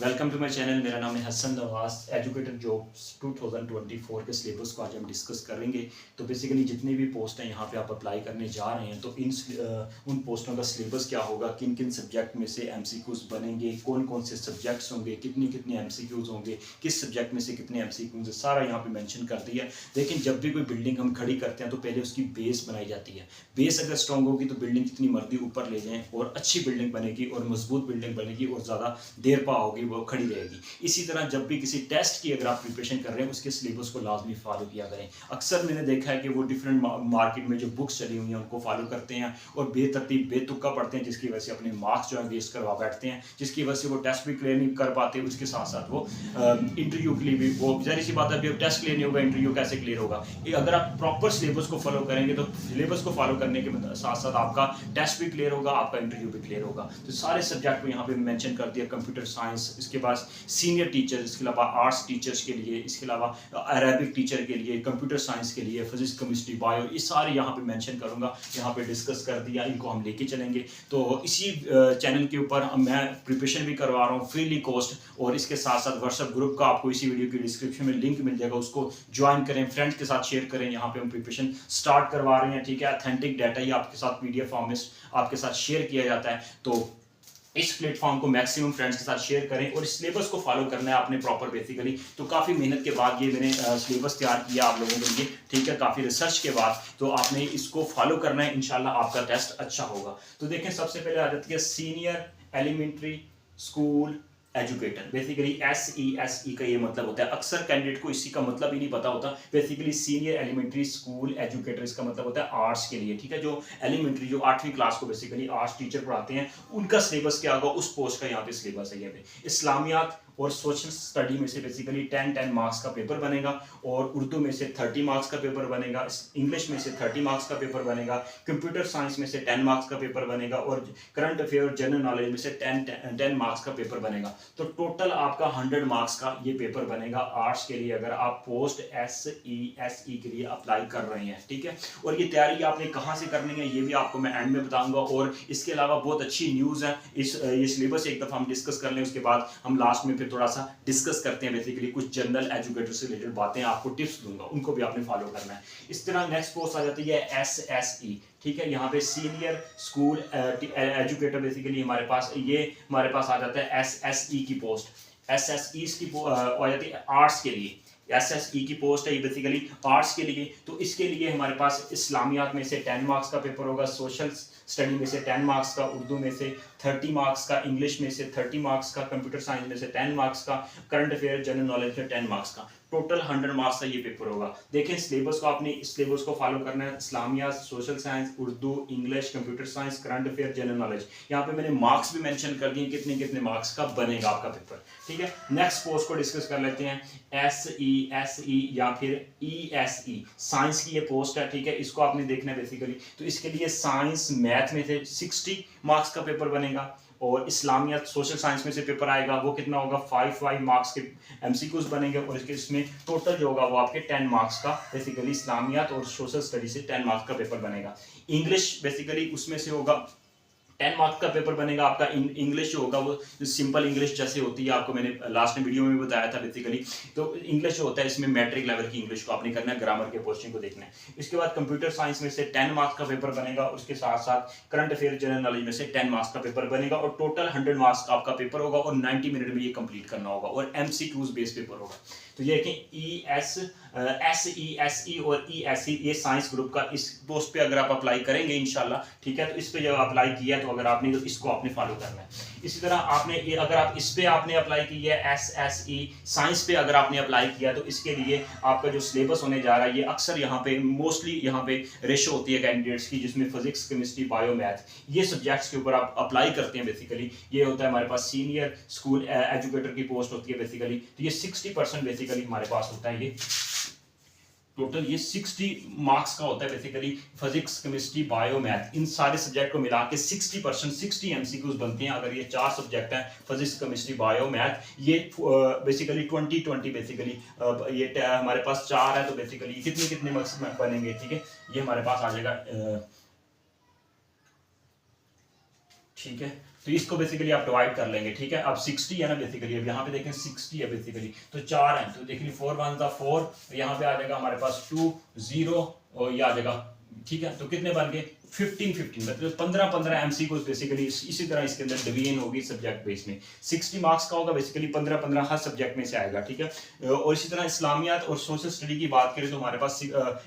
Welcome to my channel. मेरा नाम है हसन नवाज। एजुकेटर जॉब्स 2024 के सिलेबस को आज हम डिस्कस करेंगे। तो बेसिकली जितनी भी पोस्ट हैं यहाँ पे आप अप्लाई करने जा रहे हैं, तो उन पोस्टों का सिलेबस क्या होगा, किन किन सब्जेक्ट में से एमसीक्यूज बनेंगे, कौन कौन से सब्जेक्ट्स होंगे, कितनी कितनी एमसीक्यूज होंगे, किस सब्जेक्ट में से कितने एमसीक्यूज, सारा यहाँ पे मेंशन कर दिया। लेकिन जब भी कोई बिल्डिंग हम खड़ी करते हैं तो पहले उसकी बेस बनाई जाती है। बेस अगर स्ट्रॉन्ग होगी तो बिल्डिंग जितनी मर्जी ऊपर ले जाएँ और अच्छी बिल्डिंग बनेगी और मजबूत बिल्डिंग बनेगी और ज़्यादा देर पा होगी, वो खड़ी रहेगी। इसी तरह जब भी किसी टेस्ट की अगर आप प्रिपरेशन कर रहे हैं, उसके सिलेबस को लाजमी फॉलो किया करें। अक्सर मैंने देखा है कि वो डिफरेंट मार्केट में जो बुक्स चली हुई हैं उनको फॉलो करते हैं और बेतरतीब बेतुका पढ़ते हैं, जिसकी वजह से अपने मार्क्स जो है वेस्ट करवा बैठते हैं, जिसकी वजह से वो टेस्ट भी क्लियर नहीं कर पाते। उसके साथ साथ वो इंटरव्यू के लिए भी, वो जाहिर सी बात है, जब टेस्ट क्लियर नहीं होगा इंटरव्यू कैसे क्लियर होगा। अगर आप प्रॉपर सिलेबस को फॉलो करेंगे तो सिलेबस को फॉलो करने के साथ साथ आपका टेस्ट भी क्लियर होगा, आपका इंटरव्यू भी क्लियर होगा। तो सारे सब्जेक्ट को यहाँ पे मेंशन कर दिया। कंप्यूटर साइंस, इसके बाद सीनियर टीचर्स, इसके अलावा आर्ट्स टीचर्स के लिए, इसके अलावा अरेबिक टीचर के लिए, कंप्यूटर साइंस के लिए, फिजिक्स केमिस्ट्री बायो, ये सारे यहाँ पे मेंशन करूँगा। यहाँ पे डिस्कस कर दिया, इनको हम लेके चलेंगे। तो इसी चैनल के ऊपर मैं प्रिपरेशन भी करवा रहा हूँ फ्रीली कॉस्ट, और इसके साथ साथ व्हाट्सएप ग्रुप का आपको इसी वीडियो की डिस्क्रिप्शन में लिंक मिल जाएगा, उसको ज्वाइन करें, फ्रेंड्स के साथ शेयर करें। यहाँ पे हम प्रिपरेशन स्टार्ट करवा रहे हैं, ठीक है। ऑथेंटिक डाटा ही आपके साथ पीडीएफ फॉर्म में आपके साथ शेयर किया जाता है। तो इस प्लेटफॉर्म को मैक्सिमम फ्रेंड्स के साथ शेयर करें और इस सिलेबस को फॉलो करना है आपने प्रॉपर बेसिकली। तो काफ़ी मेहनत के बाद ये मैंने सिलेबस तैयार किया आप लोगों के लिए, ठीक है, काफ़ी रिसर्च के बाद। तो आपने इसको फॉलो करना है, इंशाल्लाह आपका टेस्ट अच्छा होगा। तो देखें, सबसे पहले आ जाती है senior elementary school educator. Basically SESE का ये मतलब होता है। अक्सर कैंडिडेट को इसी का मतलब ही नहीं पता होता। Basically senior elementary school educator, इसका मतलब होता है आर्ट्स के लिए, ठीक है। जो एलिमेंट्री, जो 8वीं क्लास को बेसिकली आर्ट्स टीचर पढ़ाते हैं, उनका सिलेबस क्या होगा, उस पोस्ट का यहाँ पे सिलेबस है। यहाँ पे इस्लामियात और सोशल स्टडी में से बेसिकली 10 मार्क्स का पेपर बनेगा, और उर्दू में से 30 मार्क्स का पेपर बनेगा, इंग्लिश में से 30 मार्क्स का पेपर बनेगा, कंप्यूटर साइंस में से 10 मार्क्स का पेपर बनेगा, और करंट अफेयर जनरल नॉलेज में से 10 मार्क्स का पेपर बनेगा। तो टोटल आपका 100 मार्क्स का ये पेपर बनेगा आर्ट्स के लिए, अगर आप पोस्ट SESE के लिए अप्लाई कर रहे हैं, ठीक है। और ये तैयारी आपने कहाँ से करनी है, ये भी आपको मैं एंड में बताऊंगा। और इसके अलावा बहुत अच्छी न्यूज़ है, ये सिलेबस एक दफ़ा हम डिस्कस कर लें, उसके बाद हम लास्ट में फिर थोड़ा सा डिस्कस करते हैं। बेसिकली कुछ जनरल एजुकेटर से रिलेटेड बातें आपको टिप्स दूंगा, उनको भी आपने फॉलो करना है। इस तरह नेक्स्ट पोस्ट आ जाती है SSE, ठीक है। यहाँ पे सीनियर स्कूल एजुकेटर बेसिकली हमारे पास आ जाता है SSE की पोस्ट। SSE की आ जाती है आर्ट्स के लिए। SSE की पोस्ट है ये बेसिकली आर्ट्स के लिए। तो इसके लिए हमारे पास इस्लामियात में से 10 मार्क्स का पेपर होगा, सोशल स्टडी में से 10 मार्क्स का, उर्दू में से 30 मार्क्स का, इंग्लिश में से 30 मार्क्स का, कंप्यूटर साइंस में से 10 मार्क्स का, करंट अफेयर जनरल नॉलेज में 10 मार्क्स का। टोटल 100 मार्क्स का ये पेपर होगा। देखें, सिलेबस को आपने इस सिलेबस को फॉलो करना है। इस्लामियात, social science, Urdu, English, computer science, current affair, general knowledge. यहाँ पे मैंने मार्क्स भी मेंशन कर दिए, कितने कितने मार्क्स का बनेगा आपका पेपर, ठीक है। नेक्स्ट पोस्ट को डिस्कस कर लेते हैं। SESE या फिर ESE, साइंस की ये पोस्ट है, ठीक है। इसको आपने देखना है बेसिकली। तो इसके लिए साइंस मैथ में से 60 मार्क्स का पेपर बनेगा, और इस्लामियत सोशल साइंस में से पेपर आएगा, वो कितना होगा, 5 मार्क्स के एमसीक्यूज बनेंगे, और इसमें टोटल जो होगा वो आपके 10 मार्क्स का बेसिकली इस्लामियत और सोशल स्टडी से 10 मार्क्स का पेपर बनेगा। इंग्लिश बेसिकली उसमें से होगा 10 मार्क्स का पेपर बनेगा आपका। इंग्लिश जो होगा वो सिंपल इंग्लिश जैसे होती है, आपको मैंने लास्ट में वीडियो में बताया था बेसिकली। तो इंग्लिश जो होता है, इसमें मैट्रिक लेवल की इंग्लिश को आपने करना है, ग्रामर के पोर्शन को देखना है। इसके बाद कंप्यूटर साइंस में से 10 मार्क्स का पेपर बनेगा, उसके साथ साथ करंट अफेयर जनरल नॉलेज में से 10 मार्क्स का पेपर बनेगा, और टोटल 100 मार्क्स का आपका पेपर होगा, और 90 मिनट में ये कंप्लीट करना होगा, और MCQs बेस्ड पेपर होगा। तो ये कि SESE और ESE, ये साइंस ग्रुप का इस पोस्ट पे अगर आप अप्लाई करेंगे इंशाल्लाह, ठीक है। तो इस पे जब अप्लाई किया, तो अगर आपने, तो इसको आपने फॉलो करना है। इसी तरह आपने ये, अगर आप इस पे आपने अप्लाई किया है SSE साइंस पे अगर आपने अप्लाई किया, तो इसके लिए आपका जो सिलेबस होने जा रहा है, ये अक्सर यहाँ पे मोस्टली यहाँ पे रेशो होती है कैंडिडेट्स की, जिसमें फिजिक्स केमिस्ट्री बायो मैथ, ये सब्जेक्ट्स के ऊपर आप अप्लाई करते हैं। बेसिकली ये होता है हमारे पास सीनियर स्कूल एजुकेटर की पोस्ट होती है बेसिकली। तो ये 60% बेसिकली हमारे पास होता है। ये टोटल ये 60 मार्क्स का होता है basically. Physics chemistry bio math, इन सारे सब्जेक्ट को मिला के 60% 60 एमसीक्यूज बनते हैं। अगर ये 4 सब्जेक्ट हैं, फिजिक्स केमिस्ट्री बायो मैथ, ये बेसिकली 20 बेसिकली ये हमारे पास 4 है, तो बेसिकली कितने कितने मार्क्स बनेंगे, ठीक है। ये हमारे पास आ जाएगा ठीक है। तो इसको बेसिकली आप डिवाइड कर लेंगे, ठीक है। अब 60 है ना बेसिकली, अब यहाँ पे देखें 60 है बेसिकली, तो 4 है, तो देखिए 4 1 4, यहाँ पे आ जाएगा हमारे पास 2 0 और ये आ जाएगा, ठीक है। तो कितने बन गए 15 15, मतलब 15 15 एमसी को बेसिकली इसी तरह इसके अंदर डिवीजन होगी सब्जेक्ट बेस में। 60 मार्क्स का होगा बेसिकली, 15 15 हर सब्जेक्ट में से आएगा, ठीक है। और इसी तरह इस्लामियात और सोशल स्टडी की बात करें तो हमारे पास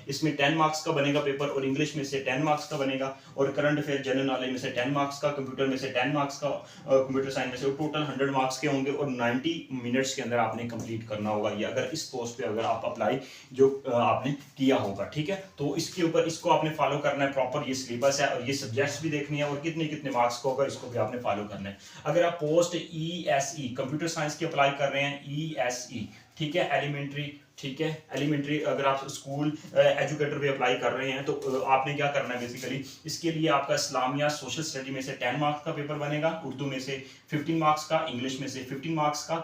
इसमें 10 मार्क्स का बनेगा पेपर, और इंग्लिश में से 10 मार्क्स का बनेगा, और करंट अफेयर जनरल नॉलेज में से 10 मार्क्स का, कंप्यूटर में से 10 मार्क्स का, कंप्यूटर साइंस में से टोटल 100 मार्क्स के होंगे, और 90 मिनट्स के अंदर आपने कंप्लीट करना होगा ये, अगर इस पोस्ट पे अगर आप अप्लाई जो आपने किया होगा, ठीक है। तो इसके ऊपर इसको आपने फॉलो करना है प्रॉपर, ये सिलेबस है, और ये सब्जेक्ट्स भी देखनी है, और कितने कितने मार्क्स का होगा इसको भी आपने फॉलो करना है। अगर आप पोस्ट ESE कंप्यूटर साइंस की अप्लाई कर रहे हैं, ESE, ठीक है, एलिमेंट्री, ठीक है, एलिमेंट्री, अगर आप स्कूल एजुकेटर पे अप्लाई कर रहे हैं तो आपने क्या करना है बेसिकली, इसके लिए आपका इस्लामिया सोशल स्टडी में से 10 मार्क्स का पेपर बनेगा, उर्दू में से 15 मार्क्स का, इंग्लिश में से 15 मार्क्स का,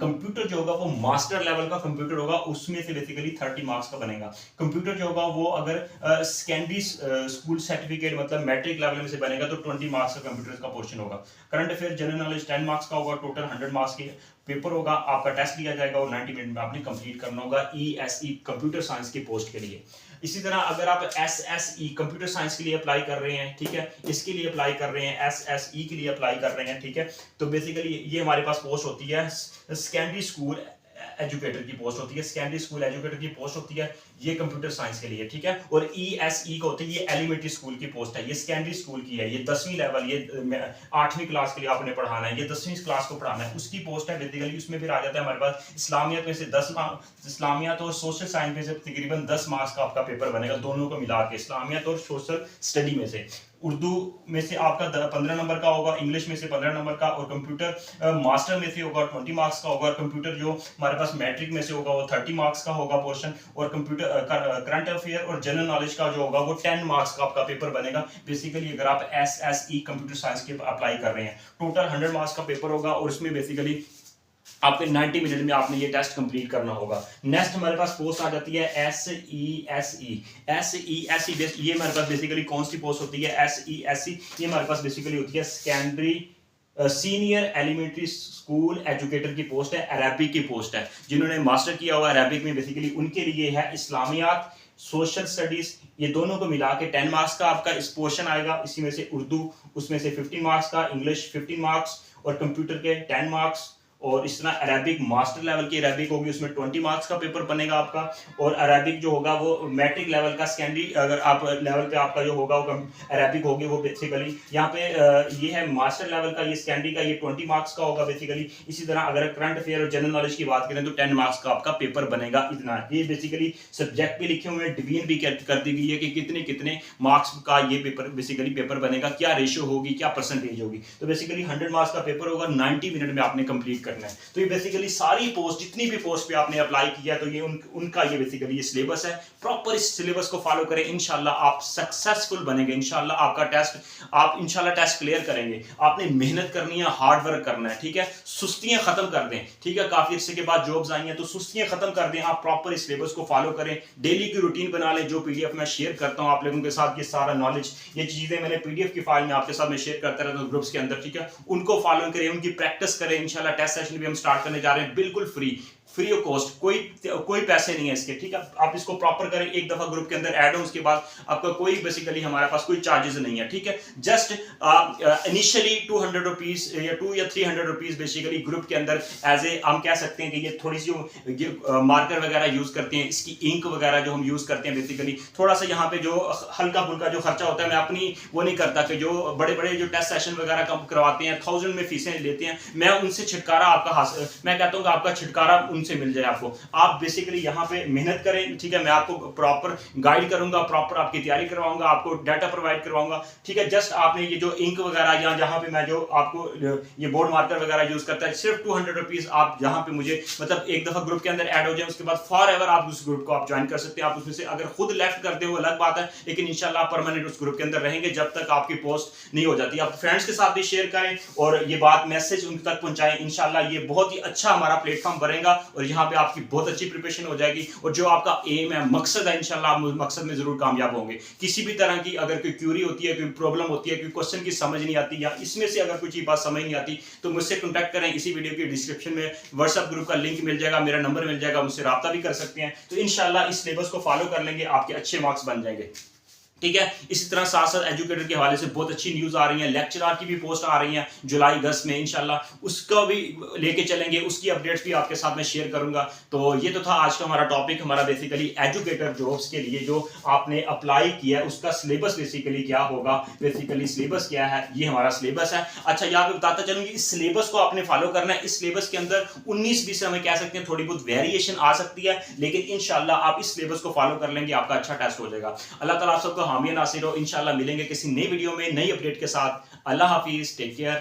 कंप्यूटर जो होगा वो मास्टर लेवल का कंप्यूटर होगा, उसमें से बेसिकली 30 मार्क्स का बनेगा। कंप्यूटर जो होगा वो अगर सेकेंडरी स्कूल सर्टिफिकेट मतलब मैट्रिक लेवल में से बनेगा तो 20 मार्क्स का कंप्यूटर का पोर्शन होगा। Current affair general knowledge 10 marks का होगा, टोटल 100 मार्क्स के पेपर होगा, आपका टेस्ट लिया जाएगा और 90 मिनट में आपने कंप्लीट करना होगा ESE कंप्यूटर साइंस की पोस्ट के लिए। इसी तरह अगर आप SSE कंप्यूटर साइंस के लिए अप्लाई कर रहे हैं, ठीक है, इसके लिए अप्लाई कर रहे हैं, SSE के लिए अप्लाई कर रहे हैं, ठीक है, तो बेसिकली ये हमारे पास पोस्ट होती है सेकेंडरी स्कूल एजुकेटर की पोस्ट होती है, सेकेंडरी स्कूल एजुकेटर की पोस्ट होती है, ये कंप्यूटर साइंस के लिए, ठीक है। और ESE को होती है, ये एलिमेंट्री स्कूल की पोस्ट है, ये सेकेंडरी स्कूल की है, ये 10वीं लेवल, ये 8वीं क्लास के लिए आपने पढ़ाना है, ये 10वीं क्लास को पढ़ाना है, उसकी पोस्ट है बेसिकली। उसमें फिर आ जाता है हमारे पास इस्लामियत में से 10 मार्क्स, इस्लामियत और सोशल साइंस में से तकरीबन 10 मार्क्स का आपका पेपर बनेगा, दोनों को मिला के, इस्लामियत और सोशल स्टडी में से। उर्दू में से आपका 15 नंबर का होगा, इंग्लिश में से 15 नंबर का, और कंप्यूटर मास्टर में से होगा 20 मार्क्स का होगा, कंप्यूटर जो हमारे पास मैट्रिक में से होगा वो 30 मार्क्स का होगा पोर्शन, और कंप्यूटर करंट अफेयर और जनरल नॉलेज का जो होगा वो 10 मार्क्स का आपका पेपर बनेगा बेसिकली, अगर आप SSE कंप्यूटर साइंस के अप्लाई कर रहे हैं। टोटल 100 मार्क्स का पेपर होगा, और उसमें बेसिकली आपके 90 मिनट में आपने ये टेस्ट कंप्लीट करना होगा। नेक्स्ट हमारे पास पोस्ट आ जाती है SESE। ये हमारे पास बेसिकली कौन सी पोस्ट होती है SESE, ये हमारे पास बेसिकली होती है secondary senior elementary school educator की पोस्ट है, अरबिक की पोस्ट है। जिन्होंने मास्टर किया हुआ अरबिक में बेसिकली उनके लिए है। इस्लामियात सोशल स्टडीज ये दोनों को मिला के 10 मार्क्स का आपका इस पोर्शन आएगा, इसी में से उर्दू उसमें से 15 मार्क्स का, इंग्लिश 15 मार्क्स और कंप्यूटर के 10 मार्क्स, और इस तरह अरबिक मास्टर लेवल की अरबिक होगी, उसमें 20 मार्क्स का पेपर बनेगा आपका। और अरबिक जो होगा वो मैट्रिक लेवल का, सेकेंडरी अगर आप लेवल पे आपका जो होगा वो अरबिक होगी, वो बेसिकली यहाँ पे ये है मास्टर लेवल का, ये सेकेंडरी का, ये 20 मार्क्स का होगा बेसिकली। इसी तरह अगर करंट अफेयर और जनरल नॉलेज की बात करें तो 10 मार्क्स का आपका पेपर बनेगा। इतना ये बेसिकली सब्जेक्ट भी लिखे हुए हैं, डिवीजन भी कर दी गई है कि कितने कितने मार्क्स का ये पेपर बेसिकली पेपर बनेगा, क्या रेशियो होगी, क्या परसेंटेज होगी। तो बेसिकली 100 मार्क्स का पेपर होगा, 90 मिनट में आपने कंप्लीट करना है। तो ये बेसिकली सारी पोस्ट जितनी भी पोस्ट पे आपने अप्लाई किया तो ये उनका ये बेसिकली ये सिलेबस है। प्रॉपर इस सिलेबस को फॉलो करें, इंशाल्लाह आप सक्सेसफुल बनेंगे। इंशाल्लाह आपका टेस्ट आप इंशाल्लाह टेस्ट क्लियर करेंगे। आपने मेहनत करनी है, हार्ड वर्क करना है, ठीक है। सुस्तियां खत्म कर दें, ठीक है। काफी अर्से के बाद जॉब्स आई हैं तो सुस्तियां खत्म कर दें। आप प्रॉपर इस सिलेबस को फॉलो करें, डेली की रूटीन बना लें। जो PDF मैं शेयर करता हूं आप लोगों के साथ, ये सारा नॉलेज, ये चीजें मैंने PDF की फाइल में आपके साथ में शेयर करता रहता हूं ग्रुप्स के अंदर, ठीक है। उनको फॉलो करें, उनकी प्रैक्टिस करें। इंशाल्लाह टेस्ट सेशन भी हम स्टार्ट करने जा रहे हैं, बिल्कुल फ्री ऑफ कॉस्ट, कोई पैसे नहीं है इसके, ठीक है। आप इसको प्रॉपर करें, एक दफा ग्रुप के अंदर ऐड हो उसके बाद आपका कोई बेसिकली हमारे पास कोई चार्जेस नहीं है, ठीक है। जस्ट इनिशियली 200 रुपीज या 2 या 300 रुपीज बेसिकली ग्रुप के अंदर एज ए हम कह सकते हैं कि ये थोड़ी सी मार्कर वगैरह यूज करते हैं, इसकी इंक वगैरह जो हम यूज करते हैं बेसिकली थोड़ा सा यहाँ पे जो हल्का फुल्का जो खर्चा होता है, मैं अपनी वो नहीं करता कि जो बड़े बड़े जो टेस्ट सेशन वगैरह कम करवाते हैं 1000 में फीसें लेते हैं, मैं उनसे छुटकारा आपका मैं कहता हूँ कि आपका छुटकारा उनसे मिल जाए आपको। आप बेसिकली यहाँ पे मेहनत करें, ठीक है। मैं आपको प्रॉपर गाइड करूंगा, प्रॉपर आपकी तैयारी करवाऊंगा, आपको डाटा प्रोवाइड करवाऊंगा, ठीक है। जस्ट आपने ये जो इंक वगैरह या जहाँ पे मैं जो आपको ये बोर्ड मार्कर वगैरह यूज करता है, सिर्फ 200 रुपीज आप जहाँ पे मुझे मतलब एक दफा ग्रुप के अंदर ऐड हो जाए, उसके बाद फॉर एवर आप उस ग्रुप को आप ज्वाइन कर सकते हैं। आप उसमें से अगर खुद लेफ्ट करते हो अलग बात है, लेकिन इंशाल्लाह परमानेंट उस ग्रुप के अंदर रहेंगे जब तक आपकी पोस्ट नहीं हो जाती। आप फ्रेंड्स के साथ भी शेयर करें और ये बात मैसेज उन तक पहुंचाएं। इंशाल्लाह ये बहुत ही अच्छा हमारा प्लेटफॉर्म बनेगा और यहाँ पे आपकी बहुत अच्छी प्रिपरेशन हो जाएगी और जो आपका एम है, मकसद है, इंशाल्लाह आप मकसद में जरूर कामयाब होंगे। किसी भी तरह की अगर कोई क्यूरी होती है, कोई प्रॉब्लम होती है, कोई क्वेश्चन की समझ नहीं आती या इसमें से अगर कुछ बात समझ नहीं आती तो मुझसे कॉन्टैक्ट करें। इसी वीडियो के डिस्क्रिप्शन में व्हाट्सएप ग्रुप का लिंक मिल जाएगा, मेरा नंबर मिल जाएगा, मुझसे राब्ता भी कर सकते हैं। तो इंशाल्लाह इस सिलेबस को फॉलो कर लेंगे, आपके अच्छे मार्क्स बन जाएंगे। ठीक है। इसी तरह साथ साथ एजुकेटर के हवाले से बहुत अच्छी न्यूज़ आ रही है, लेक्चरर की भी पोस्ट आ रही है जुलाई 10 में, इंशाल्लाह उसका भी लेके चलेंगे, उसकी अपडेट्स भी आपके साथ में शेयर करूंगा। तो ये तो था आज का हमारा टॉपिक, हमारा बेसिकली एजुकेटर जॉब्स के लिए जो आपने अप्लाई किया है उसका सिलेबस बेसिकली क्या होगा, बेसिकली सिलेबस क्या है, ये हमारा सिलेबस है। अच्छा, यहाँ पे बताता चलूंगी, इस सिलेबस को आपने फॉलो करना है। इस सिलेबस के अंदर 19-20 हमें कह सकते हैं थोड़ी बहुत वेरिएशन आ सकती है, लेकिन इंशाल्लाह आप इस सिलेबस को फॉलो कर लेंगे, आपका अच्छा टेस्ट हो जाएगा। अल्लाह ताला आप सबको हामी नासिर हो। इंशाल्लाह मिलेंगे किसी नई वीडियो में नई अपडेट के साथ। अल्लाह हाफिज, टेक केयर।